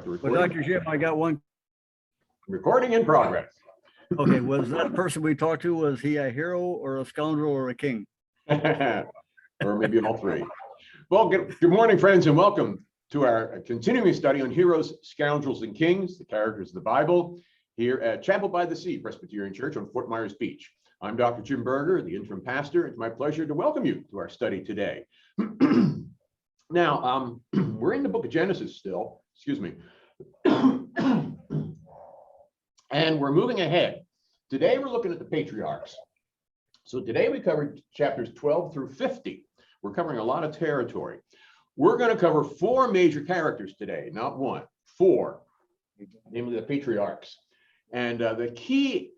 Well, Dr. Jim, I got one. Recording in progress. Okay, was that person we talked to, was he a hero or a scoundrel or a king? Or maybe all three. Well, good morning, friends, and welcome to our continuing study on heroes, scoundrels, and kings, the characters of the Bible, here at Chapel by the Sea Presbyterian Church on Fort Myers Beach. I'm Dr. Jim Berger, the interim pastor. It's my pleasure to welcome you to our study today. Now, we're in the book of Genesis still, excuse me. And we're moving ahead. Today, we're looking at the patriarchs. So today we covered chapters 12 through 50. We're covering a lot of territory. We're going to cover four major characters today, not one, four, namely the patriarchs. And the key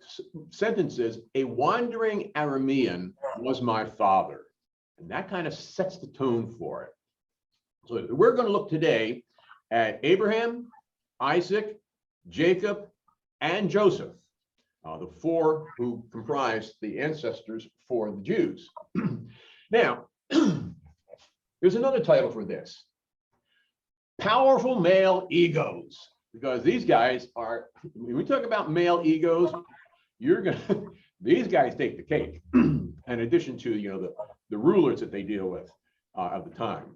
sentence is, a wandering Aramean was my father. And that kind of sets the tone for it. So we're going to look today at Abraham, Isaac, Jacob, and Joseph, the four who comprise the ancestors for the Jews. Now, there's another title for this: Powerful Male Egos, because these guys are, when we talk about male egos, these guys take the cake, in addition to, the rulers that they deal with at the time.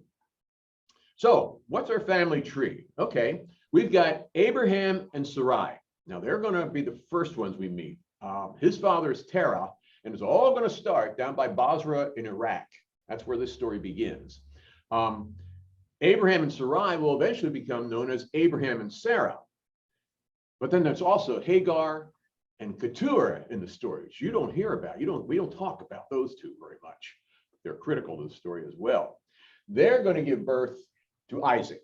So what's our family tree? Okay, we've got Abraham and Sarai. Now, they're going to be the first ones we meet. His father is Terah, and it's all going to start down by Basra in Iraq. That's where this story begins. Abraham and Sarai will eventually become known as Abraham and Sarah. But then there's also Hagar and Keturah in the stories. You don't hear about, we don't talk about those two very much. They're critical to the story as well. They're going to give birth to Isaac.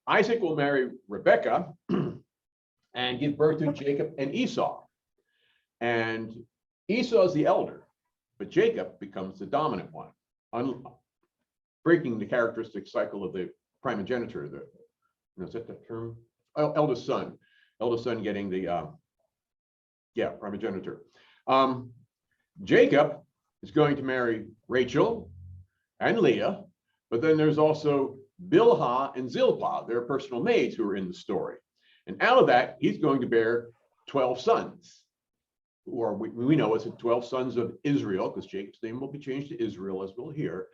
Isaac will marry Rebekah and give birth to Jacob and Esau. And Esau is the elder, but Jacob becomes the dominant one, breaking the characteristic cycle of the primogeniture. Is that the term? Eldest son getting the, primogeniture. Jacob is going to marry Rachel and Leah, but then there's also Bilhah and Zilpah, their personal maids, who are in the story. And out of that, he's going to bear 12 sons, or we know as the 12 sons of Israel, because Jacob's name will be changed to Israel, as we'll hear.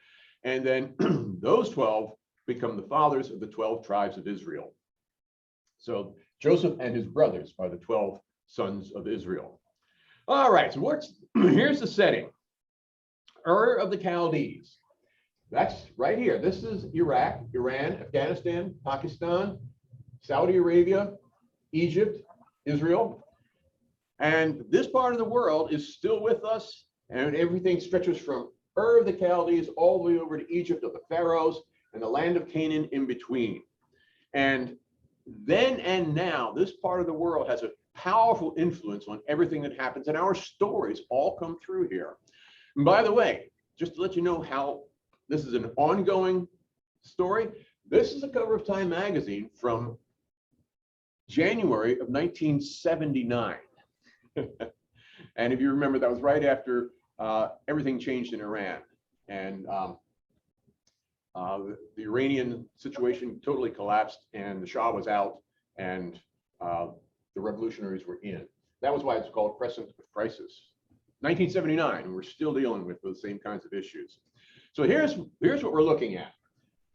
And then those 12 become the fathers of the 12 tribes of Israel. So Joseph and his brothers are the 12 sons of Israel. All right, so here's the setting. Ur of the Chaldees. That's right here. This is Iraq, Iran, Afghanistan, Pakistan, Saudi Arabia, Egypt, Israel. And this part of the world is still with us, and everything stretches from Ur of the Chaldees all the way over to Egypt of the Pharaohs and the land of Canaan in between. And then and now, this part of the world has a powerful influence on everything that happens, and our stories all come through here. And by the way, just to let you know how this is an ongoing story, this is a cover of Time magazine from January of 1979. And if you remember, that was right after everything changed in Iran. And the Iranian situation totally collapsed, and the Shah was out, and the revolutionaries were in. That was why it's called Crescent of Crisis. 1979, and we're still dealing with those same kinds of issues. So here's what we're looking at.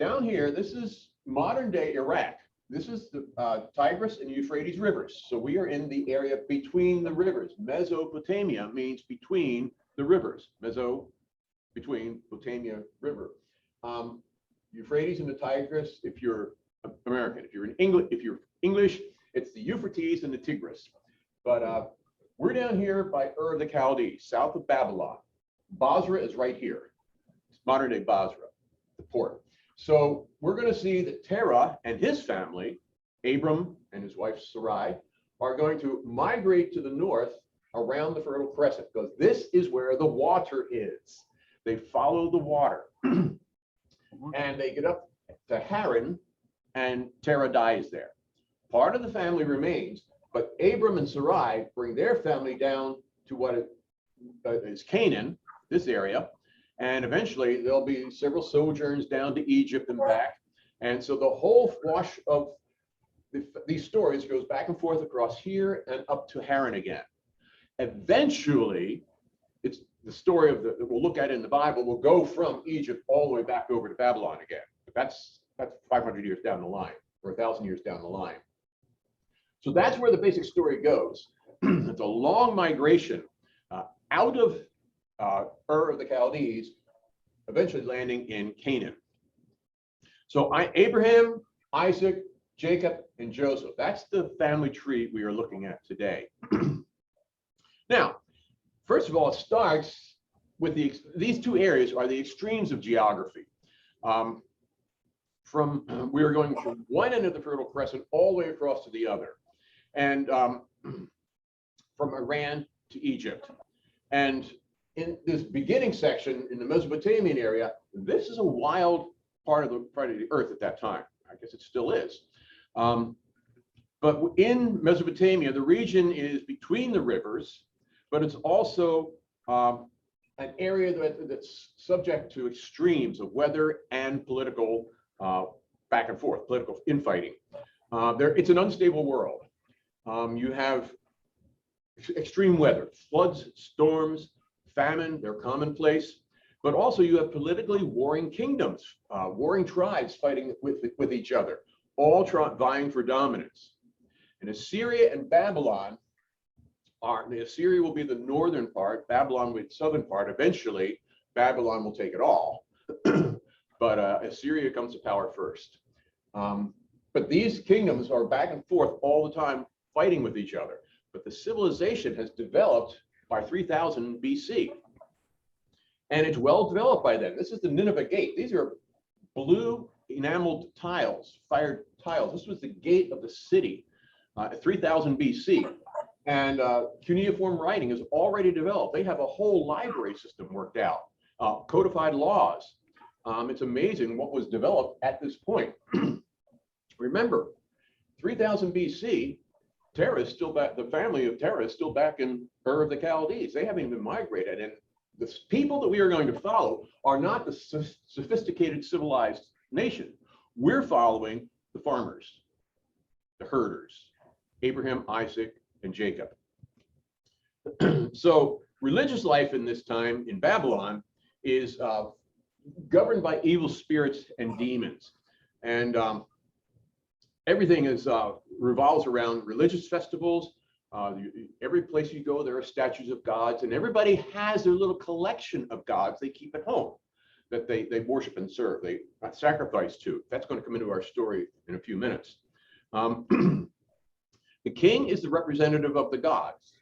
Down here, this is modern day Iraq. This is the Tigris and Euphrates rivers. So we are in the area between the rivers. Mesopotamia means between the rivers. Between Potamia River. Euphrates and the Tigris, if you're American. If you're English, it's the Euphrates and the Tigris. But we're down here by Ur of the Chaldees, south of Babylon. Basra is right here. It's modern day Basra, the port. So we're going to see that Terah and his family, Abram and his wife Sarai, are going to migrate to the north around the Fertile Crescent, because this is where the water is. They follow the water. And they get up to Haran, and Terah dies there. Part of the family remains, but Abram and Sarai bring their family down to what is Canaan, this area. And eventually there'll be several sojourns down to Egypt and back. And so the whole wash of these stories goes back and forth across here and up to Haran again. Eventually, it's the story of that we'll look at in the Bible will go from Egypt all the way back over to Babylon again. But that's 500 years down the line, or 1,000 years down the line. So that's where the basic story goes. It's a long migration out of Ur of the Chaldees, eventually landing in Canaan. So Abraham, Isaac, Jacob, and Joseph. That's the family tree we are looking at today. Now, first of all, it starts with these two areas are the extremes of geography. We are going from one end of the Fertile Crescent all the way across to the other, and from Iran to Egypt. And in this beginning section in the Mesopotamian area, this is a wild part of the earth at that time. I guess it still is. But in Mesopotamia, the region is between the rivers, but it's also an area that's subject to extremes of weather and political back and forth, political infighting. It's an unstable world. You have extreme weather, floods, storms, famine, they're commonplace, but also you have politically warring kingdoms, warring tribes fighting with each other, all vying for dominance. And Assyria and Babylon Assyria will be the northern part, Babylon will be the southern part. Eventually, Babylon will take it all, but Assyria comes to power first. But these kingdoms are back and forth all the time, fighting with each other. But the civilization has developed by 3000 BC. And it's well developed by then. This is the Nineveh Gate. These are blue enameled tiles, fired tiles. This was the gate of the city at 3000 BC. And cuneiform writing is already developed. They have a whole library system worked out, codified laws. It's amazing what was developed at this point. Remember, 3000 BC, Terah is still back, the family of Terah is still back in Ur of the Chaldees. They haven't even migrated. And the people that we are going to follow are not the sophisticated civilized nation. We're following the farmers, the herders, Abraham, Isaac, and Jacob. So religious life in this time in Babylon is governed by evil spirits and demons. And everything revolves around religious festivals. Every place you go, there are statues of gods, and everybody has their little collection of gods they keep at home that they worship and serve, they sacrifice to. That's going to come into our story in a few minutes. The king is the representative of the gods,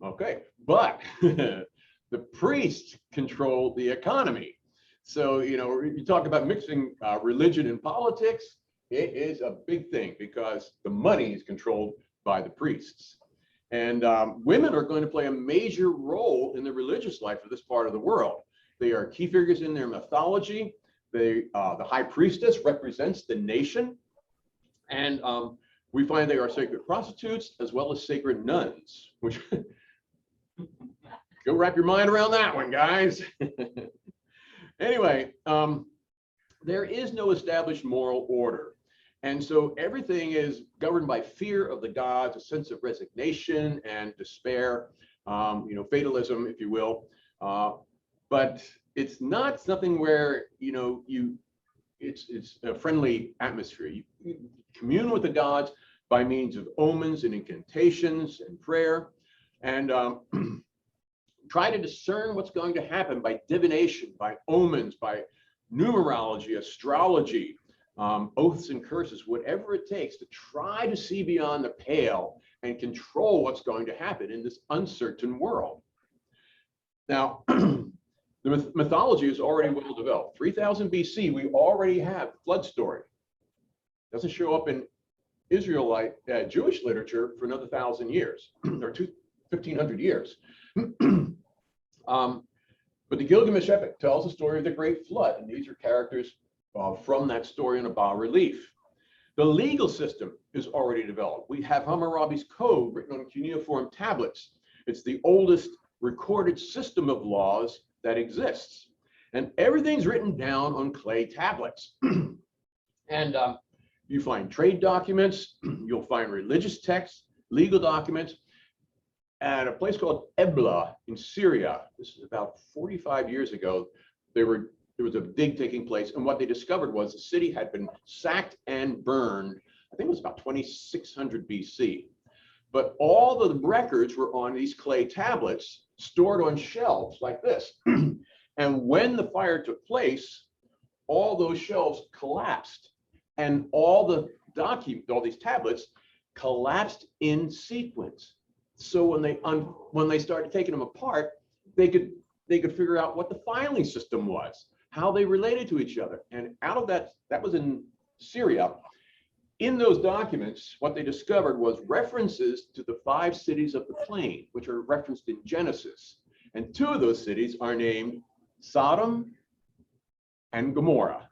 okay, but the priests control the economy. So, you talk about mixing religion and politics, it is a big thing because the money is controlled by the priests. And women are going to play a major role in the religious life of this part of the world. They are key figures in their mythology. The high priestess represents the nation. And we find they are sacred prostitutes as well as sacred nuns, which go wrap your mind around that one, guys. Anyway, there is no established moral order. And so everything is governed by fear of the gods, a sense of resignation and despair, fatalism, if you will. But it's not something where, it's a friendly atmosphere. You commune with the gods by means of omens and incantations and prayer, and try to discern what's going to happen by divination, by omens, by numerology, astrology, oaths and curses, whatever it takes to try to see beyond the pale and control what's going to happen in this uncertain world. Now, the mythology is already well developed. 3000 BC, we already have the flood story. It doesn't show up in Israelite Jewish literature for another 1,000 years, or 1,500 years. But the Gilgamesh epic tells the story of the Great Flood, and these are characters from that story in a bas relief. The legal system is already developed. We have Hammurabi's Code written on cuneiform tablets. It's the oldest recorded system of laws that exists. And everything's written down on clay tablets. And You find trade documents, you'll find religious texts, legal documents. At a place called Ebla in Syria, this is about 45 years ago, there was a dig taking place, and what they discovered was the city had been sacked and burned. I think it was about 2600 BC. But all the records were on these clay tablets stored on shelves like this. And when the fire took place, all those shelves collapsed, and all these tablets collapsed in sequence. So when they started taking them apart, they could figure out what the filing system was, how they related to each other. And out of that was in Syria. In those documents, what they discovered was references to the 5 cities of the plain, which are referenced in Genesis. And 2 of those cities are named Sodom and Gomorrah,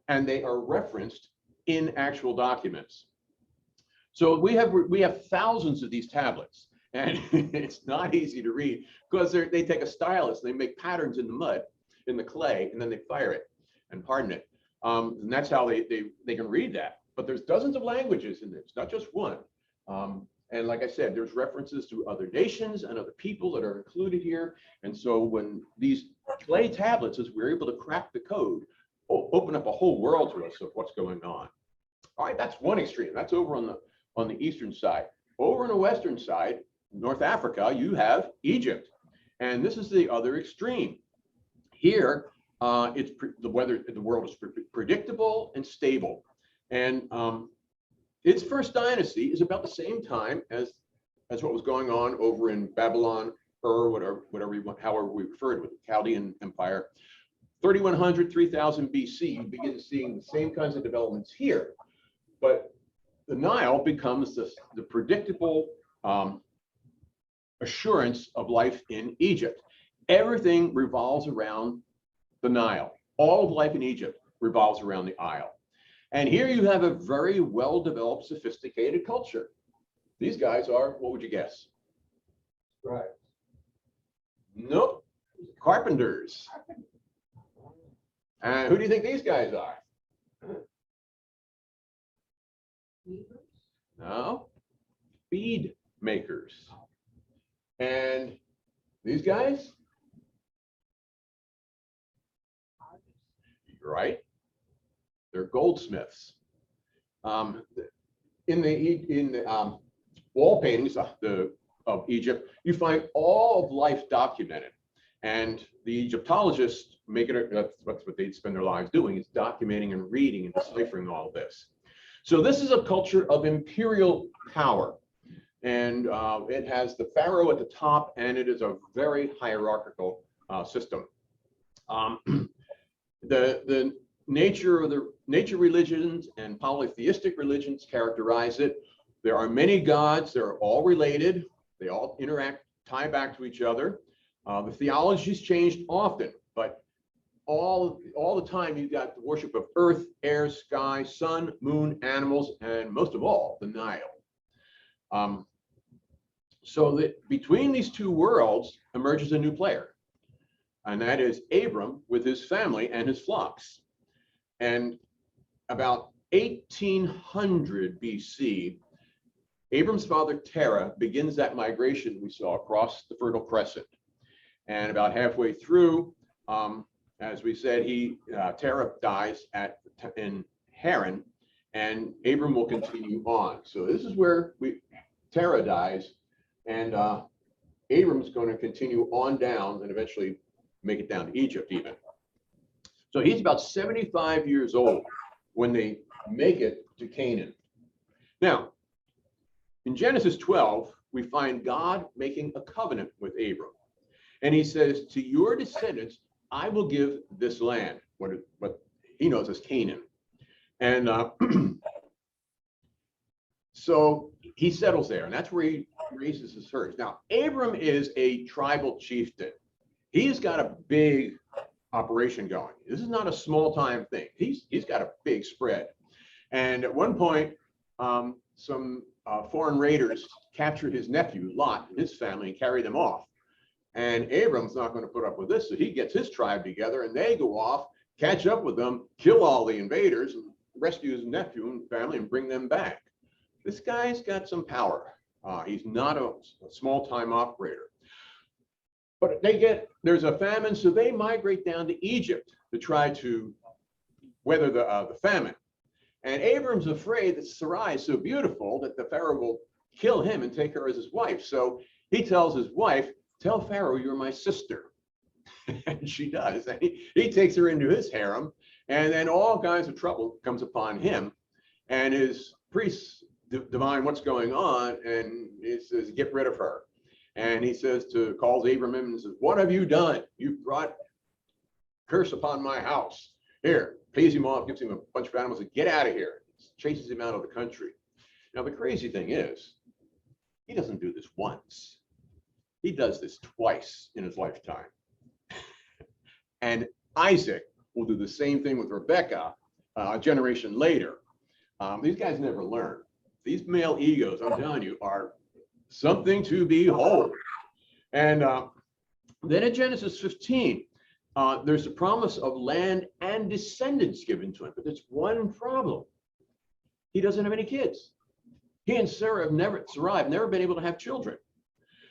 and they are referenced in actual documents. So we have thousands of these tablets, and it's not easy to read because they take a stylus, they make patterns in the mud, in the clay, and then they fire it and harden it. And that's how they can read that. But there's dozens of languages in this, not just one. And like I said, there's references to other nations and other people that are included here. And so when these clay tablets, as we're able to crack the code, open up a whole world to us of what's going on. All right, that's one extreme. That's over on the eastern side. Over on the western side, North Africa, you have Egypt. And this is the other extreme. Here, the world is predictable and stable. And its first dynasty is about the same time as what was going on over in Babylon, whatever you want, however we refer to it, the Chaldean Empire. 3100, 3000 BC, you begin seeing the same kinds of developments here. But the Nile becomes the predictable assurance of life in Egypt. Everything revolves around the Nile. All of life in Egypt revolves around the Nile. And here you have a very well-developed, sophisticated culture. These guys are, what would you guess? Right. Nope, carpenters. And who do you think these guys are? No, bead makers. And these guys? Right. They're goldsmiths. In the wall paintings of Egypt, you find all of life documented, and the Egyptologists that's what they spend their lives doing, is documenting and reading and deciphering all of this. So this is a culture of imperial power, and it has the pharaoh at the top, and it is a very hierarchical system. The nature religions and polytheistic religions characterize it. There are many gods. They're all related. They all interact, tie back to each other. The theology's changed often, but all the time you've got the worship of earth, air, sky, sun, moon, animals, and most of all, the Nile. So that between these two worlds emerges a new player, and that is Abram with his family and his flocks. And about 1800 BC, Abram's father Terah begins that migration we saw across the Fertile Crescent. And about halfway through, as we said, Terah dies in Haran, and Abram will continue on. So this is where Terah dies, and Abram's going to continue on down and eventually make it down to Egypt even. So he's about 75 years old when they make it to Canaan. Now, in Genesis 12, we find God making a covenant with Abram. And he says, to your descendants, I will give this land, what he knows as Canaan. And so he settles there, and that's where he raises his herds. Now, Abram is a tribal chieftain. He's got a big operation going. This is not a small time thing. He's got a big spread. And at one point, some foreign raiders captured his nephew, Lot, and his family, and carried them off. And Abram's not going to put up with this, so he gets his tribe together, and they go off, catch up with them, kill all the invaders, rescue his nephew and family and bring them back. This guy's got some power. He's not a small-time operator. But there's a famine, so they migrate down to Egypt to try to weather the famine. And Abram's afraid that Sarai is so beautiful that the Pharaoh will kill him and take her as his wife. So he tells his wife, tell Pharaoh you're my sister. And she does. And he takes her into his harem, and then all kinds of trouble comes upon him. And his priests divine what's going on, and he says, get rid of her. And he calls Abram in and says, what have you done? You've brought curse upon my house. Here, pays him off, gives him a bunch of animals, and get out of here. Chases him out of the country. Now, the crazy thing is, he doesn't do this once. He does this twice in his lifetime. And Isaac will do the same thing with Rebecca a generation later. These guys never learn. These male egos, I'm telling you, are something to behold. And then in Genesis 15, there's a promise of land and descendants given to him, but there's one problem. He doesn't have any kids. He and Sarai have never been able to have children.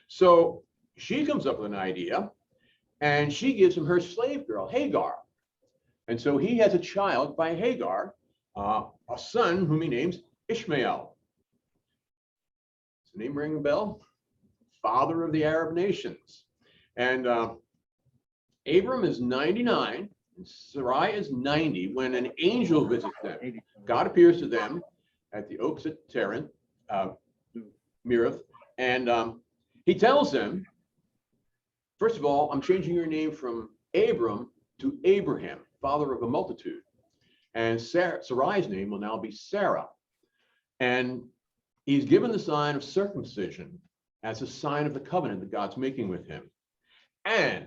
So she comes up with an idea, and she gives him her slave girl, Hagar. And so he has a child by Hagar, a son whom he names Ishmael. Does the name ring a bell? Father of the Arab nations. And Abram is 99, and Sarai is 90 when an angel visits them. God appears to them at the oaks at Mirith, and he tells them, first of all, I'm changing your name from Abram to Abraham, father of a multitude. And Sarai's name will now be Sarah. And he's given the sign of circumcision as a sign of the covenant that God's making with him. And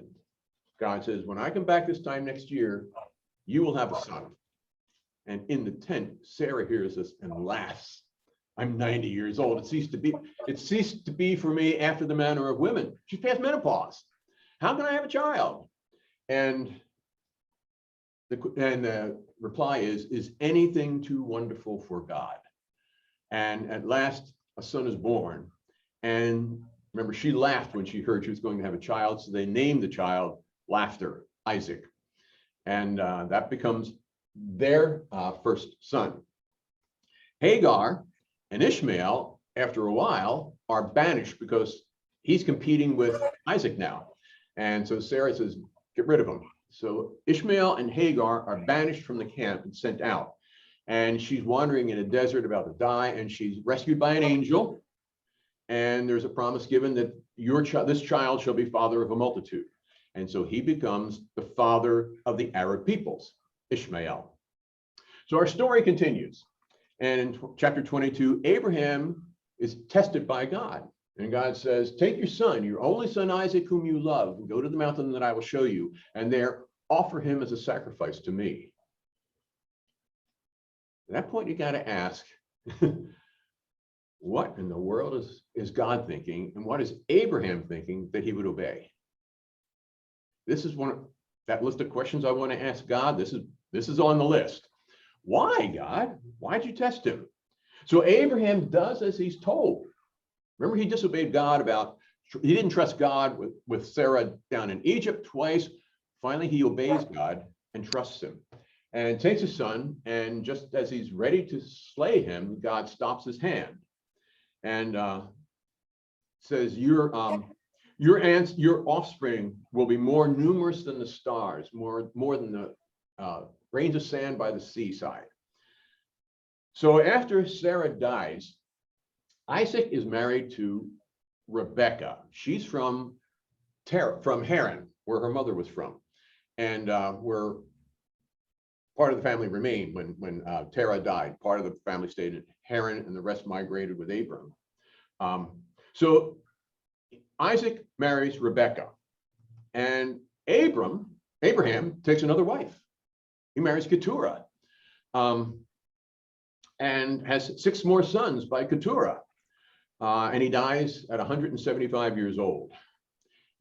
God says, when I come back this time next year, you will have a son. And in the tent, Sarah hears this and laughs. I'm 90 years old. It ceased to be for me after the manner of women. She's past menopause. How can I have a child? And the reply is anything too wonderful for God? And at last, a son is born. And remember, she laughed when she heard she was going to have a child. So they named the child Laughter, Isaac. And that becomes their first son. Hagar and Ishmael, after a while, are banished because he's competing with Isaac now. And so Sarah says, get rid of him. So Ishmael and Hagar are banished from the camp and sent out. And she's wandering in a desert about to die, and she's rescued by an angel. And there's a promise given that this child shall be father of a multitude. And so he becomes the father of the Arab peoples, Ishmael. So our story continues. And in chapter 22, Abraham is tested by God. And God says, take your son, your only son Isaac, whom you love, and go to the mountain that I will show you, and there offer him as a sacrifice to me. At that point, you got to ask, what in the world is God thinking, and what is Abraham thinking that he would obey? This is one of that list of questions I want to ask God. This is on the list. Why, God? Why'd you test him? So Abraham does as he's told. Remember, he disobeyed God he didn't trust God with Sarah down in Egypt twice. Finally, he obeys God and trusts him and takes his son. And just as he's ready to slay him, God stops his hand and says, your offspring will be more numerous than the stars, more than the grains of sand by the seaside. So after Sarah dies, Isaac is married to Rebecca. She's from Haran, where her mother was from, and where part of the family remained when Terah died. Part of the family stayed in Haran, and the rest migrated with Abram. So Isaac marries Rebecca, and Abraham takes another wife. He marries Keturah, and has 6 more sons by Keturah. And he dies at 175 years old.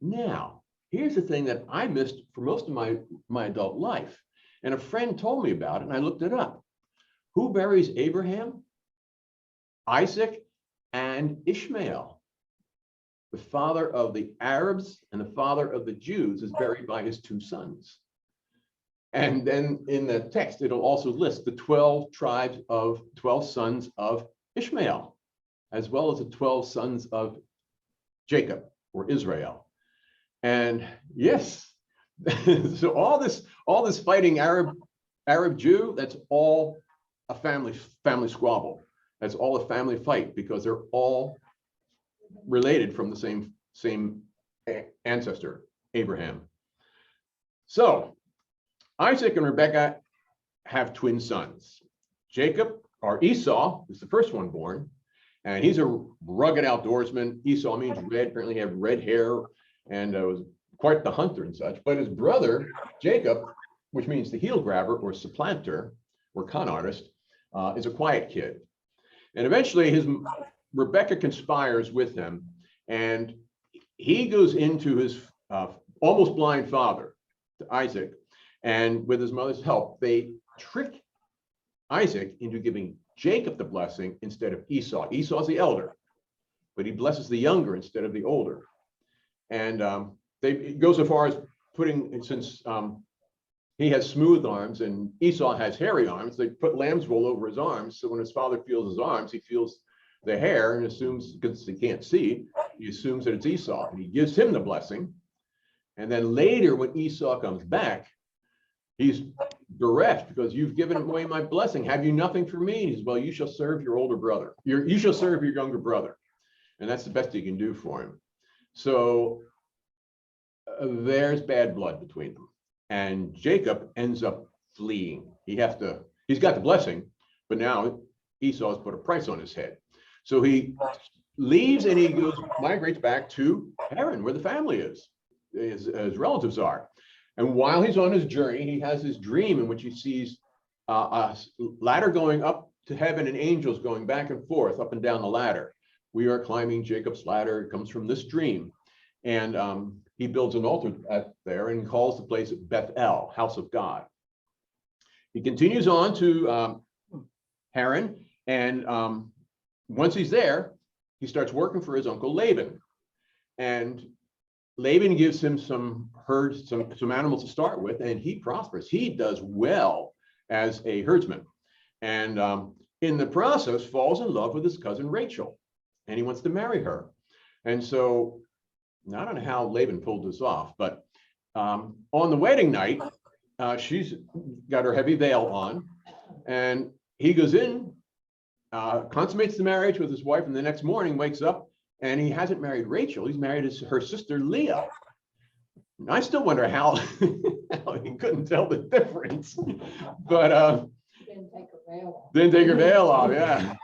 Now, here's the thing that I missed for most of my adult life. And a friend told me about it, and I looked it up. who buries Abraham, Isaac, and Ishmael? The father of the Arabs and the father of the Jews is buried by his 2 sons. And then in the text, it'll also list the 12 tribes of 12 sons of Ishmael, as well as the 12 sons of Jacob or Israel. And yes, so all this fighting Arab Jew, that's all a family squabble. That's all a family fight, because they're all related from the same ancestor, Abraham. So Isaac and Rebekah have twin sons. Jacob, or Esau, is the first one born, and he's a rugged outdoorsman. Esau means red. Apparently he had red hair and was quite the hunter and such. But his brother, Jacob, which means the heel grabber or supplanter or con artist, is a quiet kid. And eventually Rebekah conspires with him, and he goes into his almost blind father, Isaac, and with his mother's help, they trick Isaac into giving Jacob the blessing instead of Esau. Esau's the elder, but he blesses the younger instead of the older. And they go so far as putting, since he has smooth arms and Esau has hairy arms, they put lamb's wool over his arms. So when his father feels his arms, he feels the hair and assumes, because he can't see, he assumes that it's Esau, and he gives him the blessing. And then later, when Esau comes back, he's bereft because you've given away my blessing. Have you nothing for me? He says, well, you shall serve your older brother. You shall serve your younger brother. And that's the best he can do for him. So there's bad blood between them. And Jacob ends up fleeing. He's got the blessing, but now Esau has put a price on his head. So he leaves and he migrates back to Haran, where the family is, his relatives are. And while he's on his journey, he has this dream in which he sees a ladder going up to heaven and angels going back and forth up and down the ladder. We are climbing Jacob's ladder. It comes from this dream. And he builds an altar there and calls the place Bethel, house of God. He continues on to Haran, and once he's there, he starts working for his uncle Laban. And Laban gives him some herds, some animals to start with, and he prospers. He does well as a herdsman. And in the process, falls in love with his cousin Rachel, and he wants to marry her. And so, I don't know how Laban pulled this off, but on the wedding night, she's got her heavy veil on, and he goes in, consummates the marriage with his wife, and the next morning wakes up, and he hasn't married Rachel. He's married her sister Leah. I still wonder how, how he couldn't tell the difference. But Didn't take her veil off. didn't take her veil off, yeah.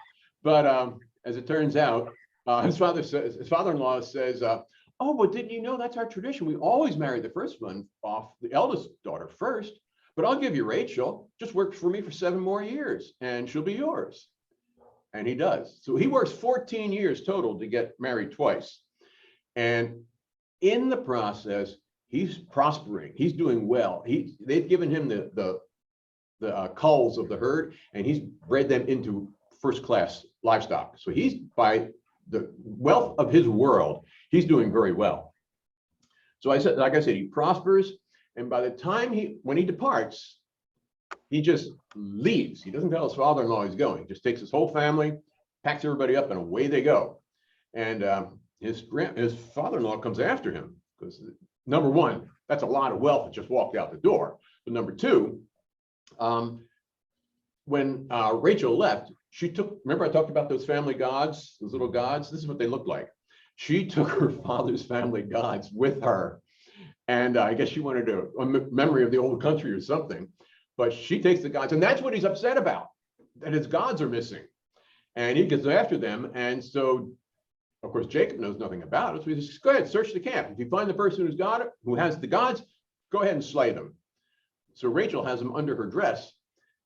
But as it turns out, his father-in-law says, oh, but didn't you know that's our tradition? We always marry the first one off, the eldest daughter first. But I'll give you Rachel. Just work for me for 7 more years, and she'll be yours. And he does. So he works 14 years total to get married twice. And in the process, he's prospering. He's doing well. They've given him the culls of the herd, and he's bred them into first-class livestock. So he's, by the wealth of his world, he's doing very well. So like I said, he prospers. And by the time when he departs, he just leaves. He doesn't tell his father-in-law he's going. He just takes his whole family, packs everybody up, and away they go. And his father-in-law comes after him because, number one, that's a lot of wealth that just walked out the door. But number two, when Rachel left, she took, remember I talked about those family gods, those little gods? This is what they look like. She took her father's family gods with her. And I guess she wanted a memory of the old country or something. But she takes the gods, and that's what he's upset about, that his gods are missing. And he gets after them. And so, of course, Jacob knows nothing about it. So he says, go ahead, search the camp. If you find the person who has the gods, go ahead and slay them. So Rachel has them under her dress,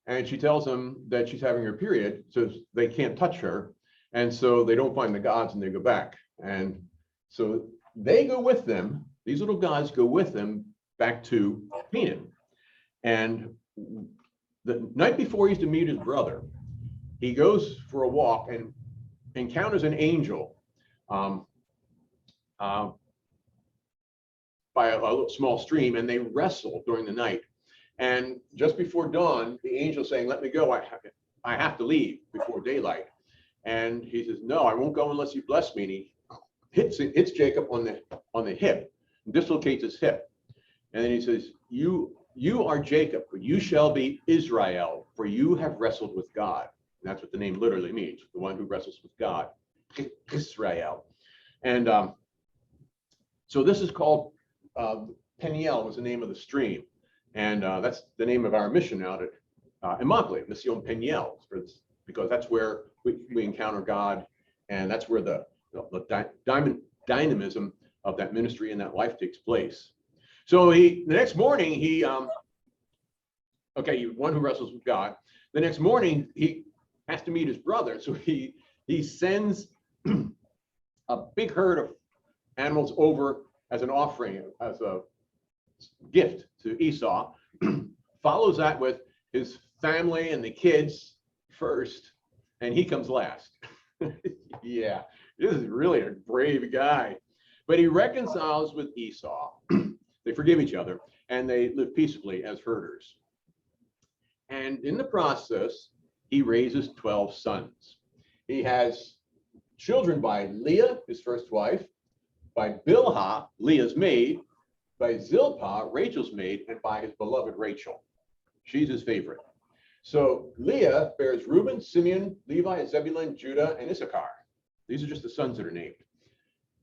and she tells them that she's having her period, so they can't touch her. And so they don't find the gods, and they go back. And so they go with them. These little gods go with them back to Canaan. And the night before he's to meet his brother, he goes for a walk and encounters an angel by a small stream, and they wrestle during the night. And just before dawn, the angel saying, "Let me go. I have to leave before daylight." And he says, "No, I won't go unless you bless me." And he hits Jacob on the hip, and dislocates his hip. And then he says, You are Jacob, but you shall be Israel, for you have wrestled with God. And that's what the name literally means, the one who wrestles with God, Israel. And so this is called Peniel, was the name of the stream. And that's the name of our mission out at Immokalee, Mission Peniel, because that's where we encounter God, and that's where the dynamism of that ministry and that life takes place. So the next morning, one who wrestles with God. The next morning, he has to meet his brother. So he sends a big herd of animals over as an offering, as a gift to Esau. Follows that with his family and the kids first, and he comes last. Yeah, this is really a brave guy. But he reconciles with Esau. They forgive each other, and they live peaceably as herders. And in the process, he raises 12 sons. He has children by Leah, his first wife, by Bilhah, Leah's maid, by Zilpah, Rachel's maid, and by his beloved Rachel. She's his favorite. So Leah bears Reuben, Simeon, Levi, Zebulun, Judah, and Issachar. These are just the sons that are named.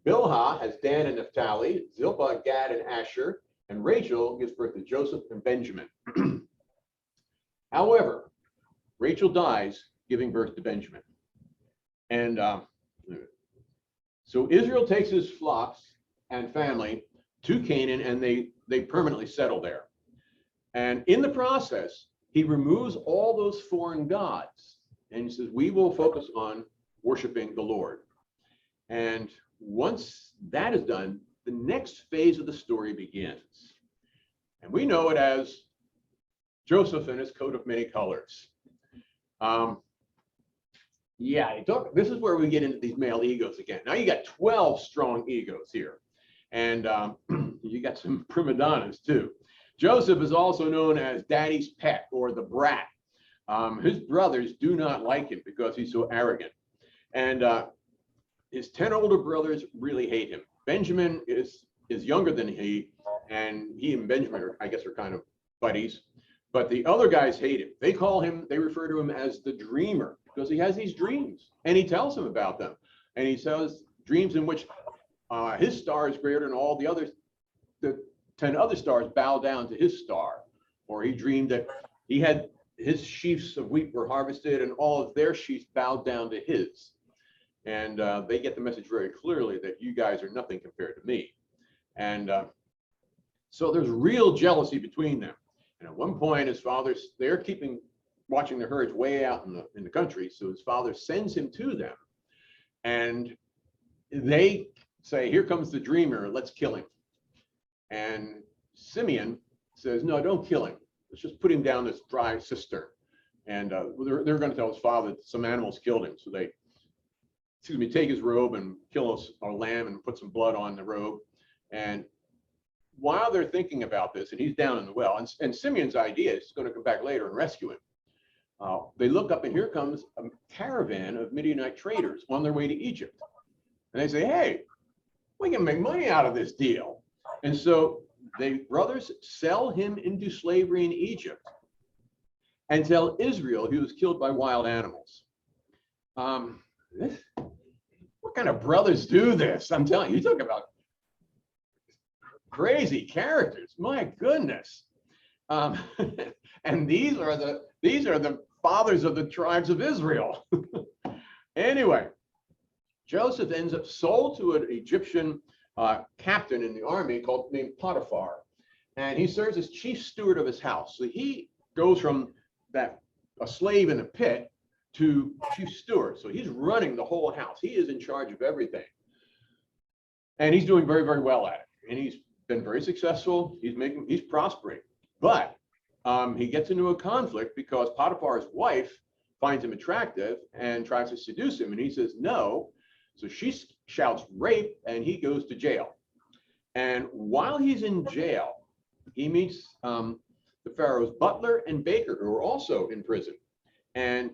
Bilhah has Dan and Naphtali, Zilpah, Gad, and Asher, and Rachel gives birth to Joseph and Benjamin. However, Rachel dies giving birth to Benjamin. And so Israel takes his flocks and family to Canaan, and they permanently settle there. And in the process, he removes all those foreign gods, and he says, we will focus on worshiping the Lord. And once that is done, the next phase of the story begins. And we know it as Joseph and his coat of many colors. This is where we get into these male egos again. Now you got 12 strong egos here. And you got some prima donnas too. Joseph is also known as Daddy's pet, or the brat. His brothers do not like him because he's so arrogant. And his 10 older brothers really hate him. Benjamin is younger than he, and he and Benjamin are, I guess, are kind of buddies. But the other guys hate him. They refer to him as the dreamer, because he has these dreams, and he tells them about them. And he says dreams in which his star is greater than all the 10 other stars bow down to his star. Or he dreamed that he had his sheaves of wheat were harvested, and all of their sheaves bowed down to his. And they get the message very clearly that you guys are nothing compared to me. And so there's real jealousy between them. And at one point, his father's, they're watching the herds way out in the country. So his father sends him to them. And they say, here comes the dreamer, let's kill him. And Simeon says, no, don't kill him. Let's just put him down this dry cistern. And they're going to tell his father that some animals killed him. So they, take his robe and kill a lamb and put some blood on the robe. And while they're thinking about this, and he's down in the well, and Simeon's idea is going to come back later and rescue him. They look up, and here comes a caravan of Midianite traders on their way to Egypt. And they say, hey, we can make money out of this deal. And so the brothers sell him into slavery in Egypt and tell Israel he was killed by wild animals. What kind of brothers do this? I'm telling you, you talk about crazy characters. My goodness. And these are the fathers of the tribes of Israel. Anyway, Joseph ends up sold to an Egyptian captain in the army named Potiphar, and he serves as chief steward of his house. So he goes from a slave in a pit to chief steward. So he's running the whole house. He is in charge of everything, and he's doing very, very well at it. And he's been very successful. He's prospering. But he gets into a conflict because Potiphar's wife finds him attractive and tries to seduce him, and he says no. So she shouts rape, and he goes to jail. And while he's in jail, he meets the Pharaoh's butler and baker, who are also in prison. And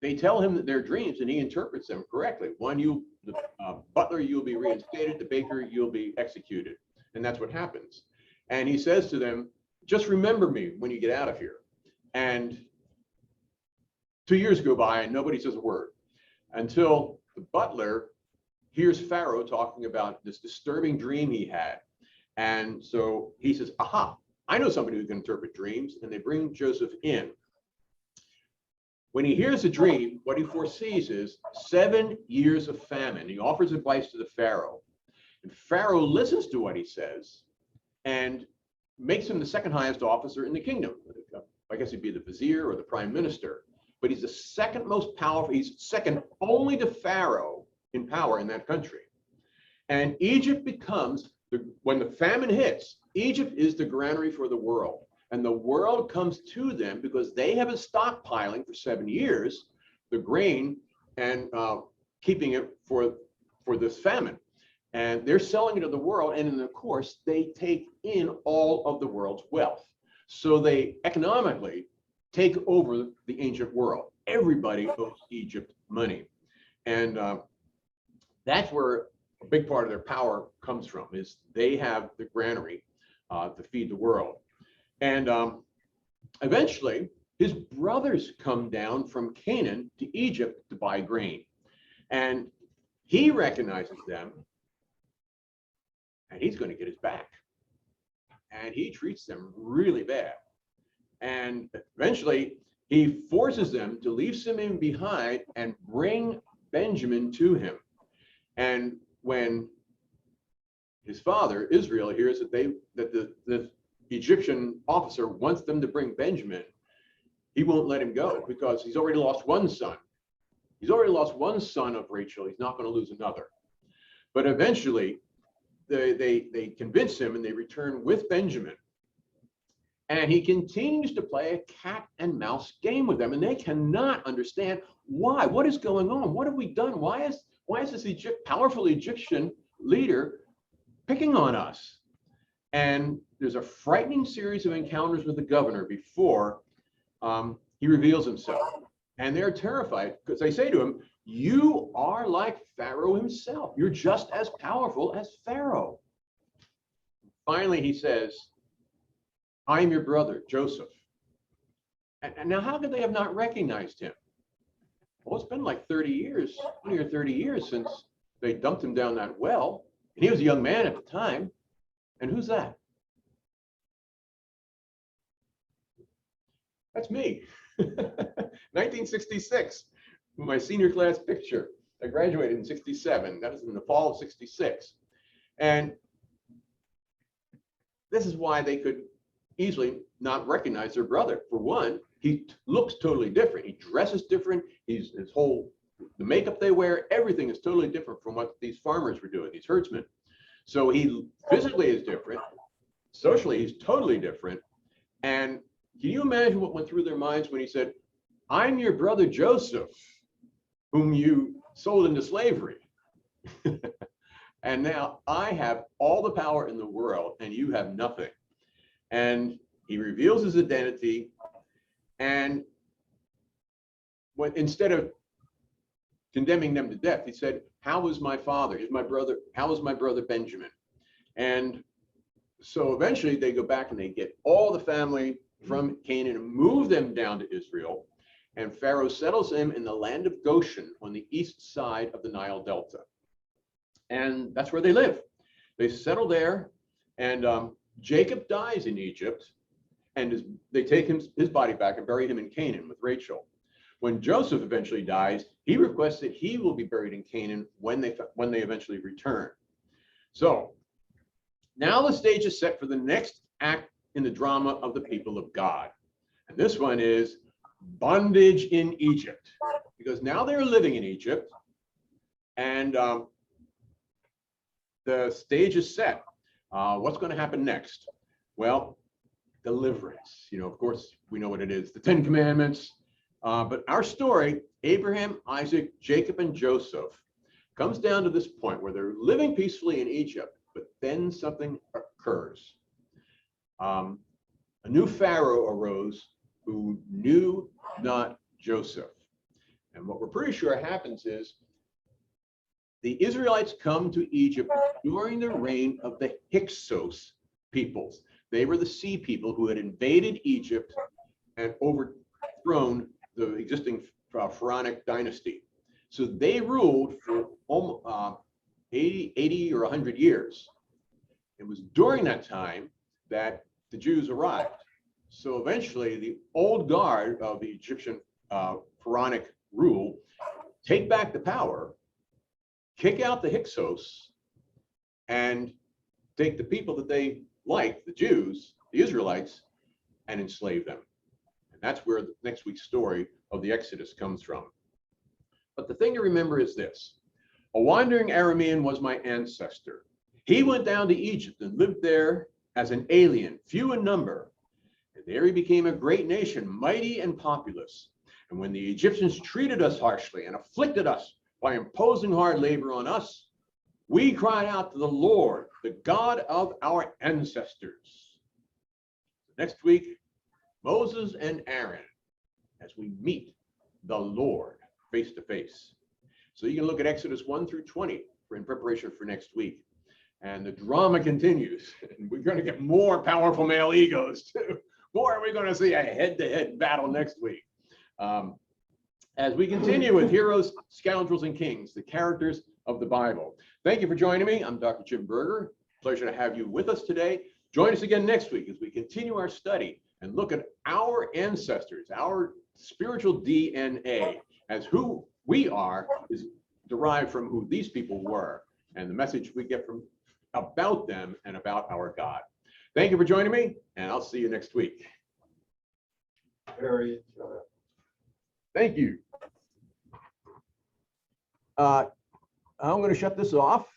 they tell him that they're dreams, and he interprets them correctly. One, the butler, you'll be reinstated. The baker, you'll be executed. And that's what happens. And he says to them, just remember me when you get out of here. And 2 years go by, and nobody says a word until the butler hears Pharaoh talking about this disturbing dream he had. And so he says, aha, I know somebody who can interpret dreams. And they bring Joseph in. When he hears the dream, what he foresees is 7 years of famine. He offers advice to the Pharaoh. And Pharaoh listens to what he says and makes him the second highest officer in the kingdom. I guess he'd be the vizier or the prime minister. But he's the second most powerful. He's second only to Pharaoh in power in that country. And Egypt becomes, when the famine hits, Egypt is the granary for the world. And the world comes to them because they have been stockpiling for 7 years, the grain, and keeping it for this famine. And they're selling it to the world. And of course, they take in all of the world's wealth. So they economically take over the ancient world. Everybody owes Egypt money. And that's where a big part of their power comes from, is they have the granary to feed the world. And eventually, his brothers come down from Canaan to Egypt to buy grain. And he recognizes them, and he's going to get his back. And he treats them really bad. And eventually, he forces them to leave Simeon behind and bring Benjamin to him. And when his father, Israel, hears that the Egyptian officer wants them to bring Benjamin, he won't let him go because he's already lost one son. He's already lost one son of Rachel. He's not going to lose another. But eventually, they convince him and they return with Benjamin. And he continues to play a cat and mouse game with them. And they cannot understand why. What is going on? What have we done? Why is this powerful Egyptian leader picking on us? And there's a frightening series of encounters with the governor before he reveals himself. And they're terrified because they say to him, you are like Pharaoh himself. You're just as powerful as Pharaoh. Finally, he says, I'm your brother, Joseph. And now how could they have not recognized him? Well, it's been like 30 years, 20 or 30 years since they dumped him down that well. And he was a young man at the time. And who's that? That's me. 1966, my senior class picture. I graduated in 67. That was in the fall of 66. And this is why they could easily not recognize their brother. For one, he looks totally different. He dresses different. The makeup they wear, everything is totally different from what these farmers were doing, these herdsmen. So he physically is different. Socially, he's totally different. And can you imagine what went through their minds when he said, I'm your brother Joseph, whom you sold into slavery. And now I have all the power in the world and you have nothing. And he reveals his identity. And instead of condemning them to death, he said, how is my father? How is my brother Benjamin? And so eventually they go back and they get all the family from Canaan and move them down to Israel. And Pharaoh settles them in the land of Goshen on the east side of the Nile Delta. And that's where they live. They settle there, and Jacob dies in Egypt, and they take his body back and bury him in Canaan with Rachel. When Joseph eventually dies, he requests that he will be buried in Canaan when they eventually return. So now the stage is set for the next act in the drama of the people of God. And this one is bondage in Egypt, because now they're living in Egypt, and the stage is set. What's going to happen next? Well, deliverance. You know, of course, we know what it is, the 10 Commandments. But our story, Abraham, Isaac, Jacob, and Joseph, comes down to this point where they're living peacefully in Egypt, but then something occurs. A new Pharaoh arose who knew not Joseph. And what we're pretty sure happens is the Israelites come to Egypt during the reign of the Hyksos peoples. They were the sea people who had invaded Egypt and overthrown the existing Pharaonic dynasty. So they ruled for 80 or 100 years. It was during that time that the Jews arrived. So eventually the old guard of the Egyptian Pharaonic rule take back the power, kick out the Hyksos, and take the people that they like, the Jews, the Israelites, and enslave them. And that's where the next week's story of the Exodus comes from. But the thing to remember is this: a wandering Aramean was my ancestor. He went down to Egypt and lived there as an alien, few in number. And there he became a great nation, mighty and populous. And when the Egyptians treated us harshly and afflicted us by imposing hard labor on us, we cried out to the Lord, the God of our ancestors. Next week, Moses and Aaron, as we meet the Lord face to face. So you can look at Exodus 1 through 20 in preparation for next week. And the drama continues. And we're going to get more powerful male egos too. Boy, are we going to see a head-to-head battle next week. As we continue with heroes, scoundrels, and kings, the characters of the Bible. Thank you for joining me. I'm Dr. Jim Berger. Pleasure to have you with us today. Join us again next week as we continue our study and look at our ancestors, our spiritual DNA, as who we are is derived from who these people were and the message we get from about them and about our God. Thank you for joining me, and I'll see you next week. Thank you. I'm going to shut this off.